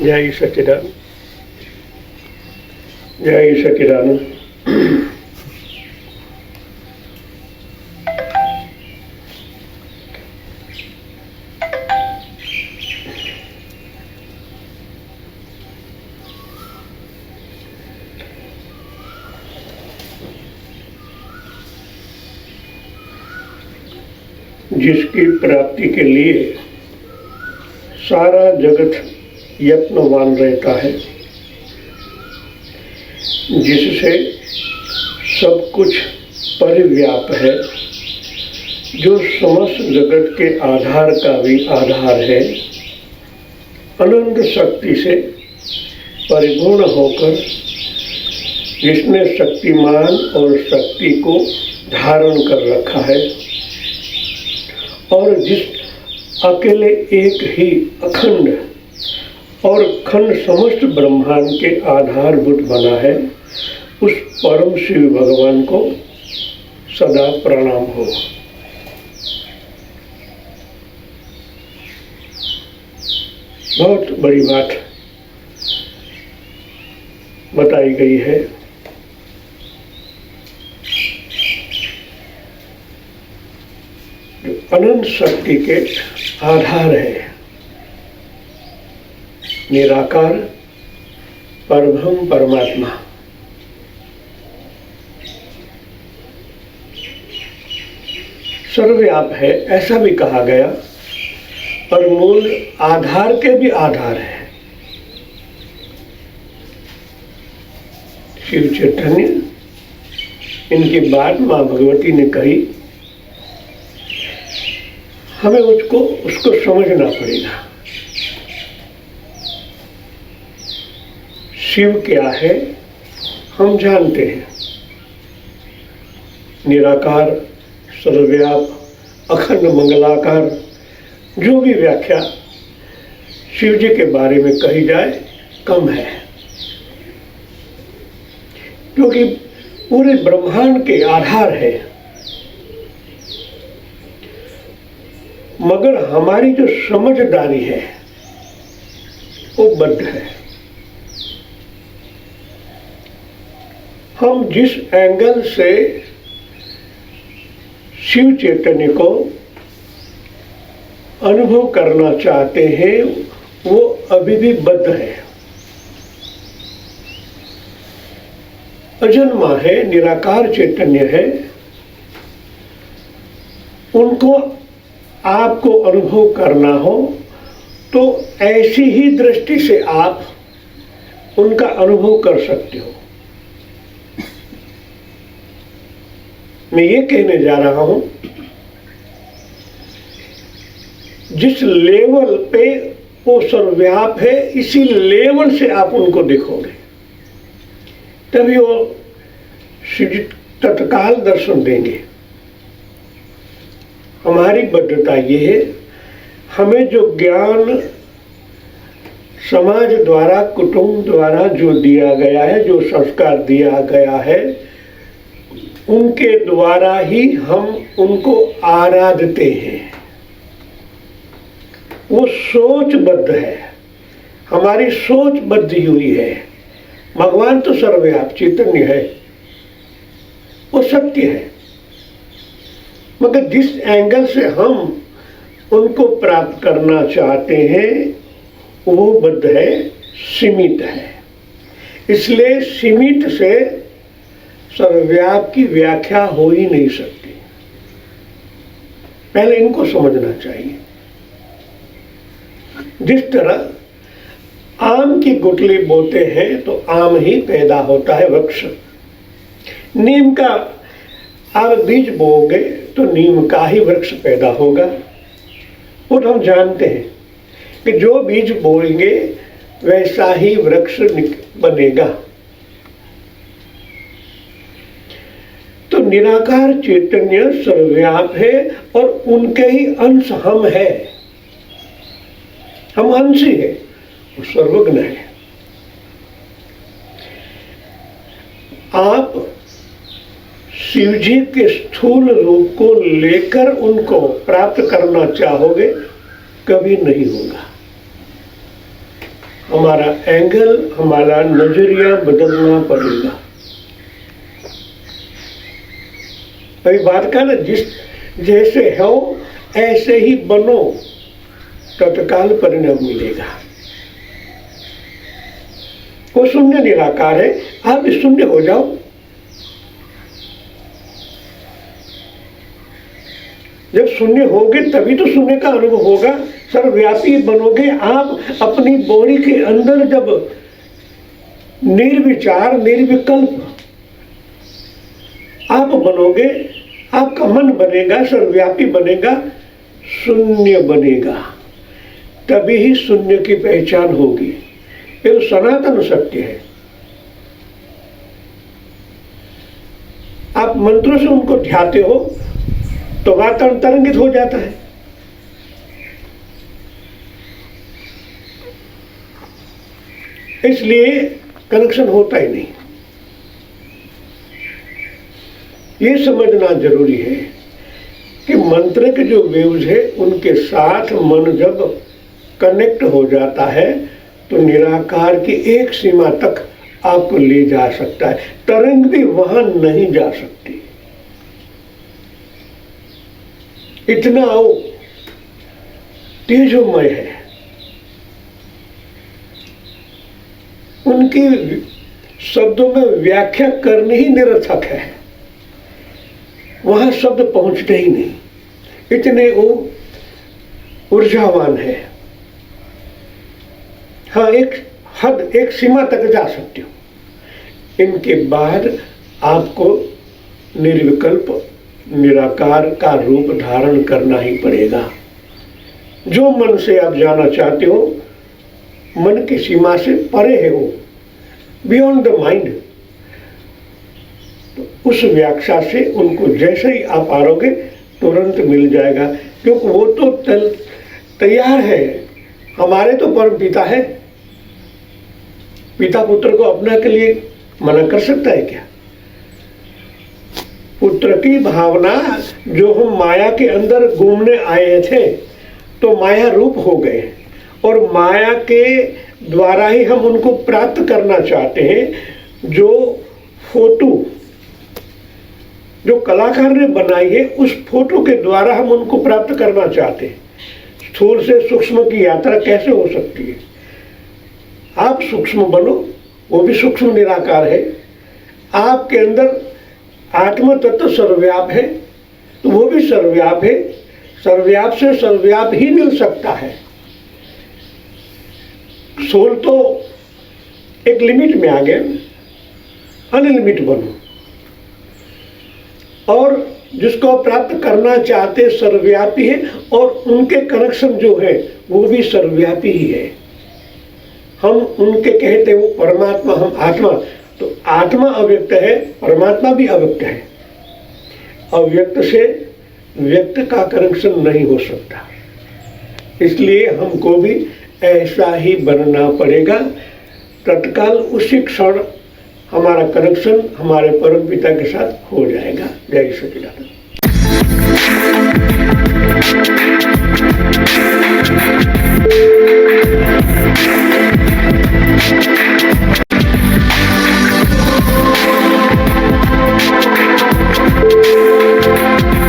जय सच्चिदानंद, जय सच्चिदानंद। जिसकी प्राप्ति के लिए सारा जगत यत्नवान रहता है, जिससे सब कुछ परिव्याप्त है, जो समस्त जगत के आधार का भी आधार है, अनंत शक्ति से परिपूर्ण होकर जिसने शक्तिमान और शक्ति को धारण कर रखा है और जिस अकेले एक ही अखंड और खंड समस्त ब्रह्मांड के आधारभूत बना है, उस परम शिव भगवान को सदा प्रणाम हो। बहुत बड़ी बात बताई गई है। जो अनंत शक्ति के आधार है, निराकार परब्रह्म परमात्मा, सर्वव्यापक है ऐसा भी कहा गया, और मूल आधार के भी आधार है। शिव चैतन्य, इनकी बात माँ भगवती ने कही, हमें उसको समझना पड़ेगा। शिव क्या है हम जानते हैं, निराकार, सर्वव्यापक, अखंड, मंगलाकार, जो भी व्याख्या शिव जी के बारे में कही जाए कम है, क्योंकि पूरे ब्रह्मांड के आधार है। मगर हमारी जो समझदारी है वो बद्ध है। हम जिस एंगल से शिव चैतन्य को अनुभव करना चाहते हैं वो अभी भी बद्ध है, अजन्मा है, निराकार चैतन्य है। उनको आपको अनुभव करना हो तो ऐसी ही दृष्टि से आप उनका अनुभव कर सकते हो। मैं ये कहने जा रहा हूं, जिस लेवल पे वो सर्वव्यापक है, इसी लेवल से आप उनको देखोगे, तभी वो तत्काल दर्शन देंगे। हमारी बद्धता ये है, हमें जो ज्ञान समाज द्वारा, कुटुंब द्वारा जो दिया गया है, जो संस्कार दिया गया है, उनके द्वारा ही हम उनको आराधते हैं। वो सोचबद्ध है, हमारी सोच बद्धी हुई है। भगवान तो सर्वव्यापक चैतन्य है, वो सत्य है, मगर जिस एंगल से हम उनको प्राप्त करना चाहते हैं वो बद्ध है, सीमित है। इसलिए सीमित से सर्वव्यापक की व्याख्या हो ही नहीं सकती। पहले इनको समझना चाहिए। जिस तरह आम की गुठली बोते हैं तो आम ही पैदा होता है, वृक्ष। नीम का आप बीज बोओगे तो नीम का ही वृक्ष पैदा होगा। वो तो हम जानते हैं कि जो बीज बोएंगे वैसा ही वृक्ष बनेगा। तो निराकार चैतन्य सर्वव्यापक है और उनके ही अंश हम है। हम अंश ही है, वो सर्वज्ञ है। आप शिव जी के स्थूल रूप को लेकर उनको प्राप्त करना चाहोगे, कभी नहीं होगा। हमारा एंगल, हमारा नजरिया बदलना पड़ेगा। वही बात का ना, जिस जैसे हो ऐसे ही बनो, तत्काल परिणाम मिलेगा। वो शून्य निराकार है, आप शून्य हो जाओ। जब शून्य होगे तभी तो शून्य का अनुभव होगा। सर्वव्यापी बनोगे आप। अपनी बॉडी के अंदर जब निर्विचार निर्विकल्प आप बनोगे, आपका मन बनेगा, सर्वव्यापी बनेगा, शून्य बनेगा, तभी ही शून्य की पहचान होगी। ये तो सनातन सत्य है। आप मंत्रों से उनको ध्याते हो तो वातावरण तरंगित हो जाता है। इसलिए कनेक्शन होता ही नहीं। ये समझना जरूरी है कि मंत्र के जो वेव्स है उनके साथ मन जब कनेक्ट हो जाता है तो निराकार की एक सीमा तक आपको ले जा सकता है। तरंग भी वहां नहीं जा सकती। इतना वो तेजोमय है। उनकी शब्दों में व्याख्या करनी ही निरर्थक है। वहां शब्द पहुंचते ही नहीं, इतने वो ऊर्जावान है। हाँ, एक हद, एक सीमा तक जा सकते हो। इनके बाद आपको निर्विकल्प निराकार का रूप धारण करना ही पड़ेगा। जो मन से आप जाना चाहते हो, मन की सीमा से परे है वो, बियॉन्ड द माइंड। तो उस व्याख्या से उनको जैसे ही आप आरोगे तुरंत मिल जाएगा, क्योंकि वो तो तैयार है। हमारे तो परम पिता है। पिता पुत्र को अपना के लिए मना कर सकता है क्या? पुत्र की भावना, जो हम माया के अंदर घूमने आए थे तो माया रूप हो गए, और माया के द्वारा ही हम उनको प्राप्त करना चाहते हैं। जो फोटो जो कलाकार ने बनाई है, उस फोटो के द्वारा हम उनको प्राप्त करना चाहते हैं। स्थूल से सूक्ष्म की यात्रा कैसे हो सकती है? आप सूक्ष्म बनो, वो भी सूक्ष्म निराकार है। आपके अंदर आत्म तत्व सर्वव्याप है, तो वो भी सर्वव्याप है। सर्वव्याप से सर्वव्याप ही मिल सकता है। सोल तो एक लिमिट में आ गए, अनलिमिट बनो। और जिसको प्राप्त करना चाहते सर्वव्यापी है, और उनके कनेक्शन जो है वो भी सर्वव्यापी ही है। हम उनके कहते वो परमात्मा, हम आत्मा। तो आत्मा अव्यक्त है, परमात्मा भी अव्यक्त है। अव्यक्त से व्यक्त का कनेक्शन नहीं हो सकता। इसलिए हमको भी ऐसा ही बनना पड़ेगा। तत्काल उसी क्षण हमारा कनेक्शन हमारे परम पिता के साथ हो जाएगा। जय सच्चिदानंद।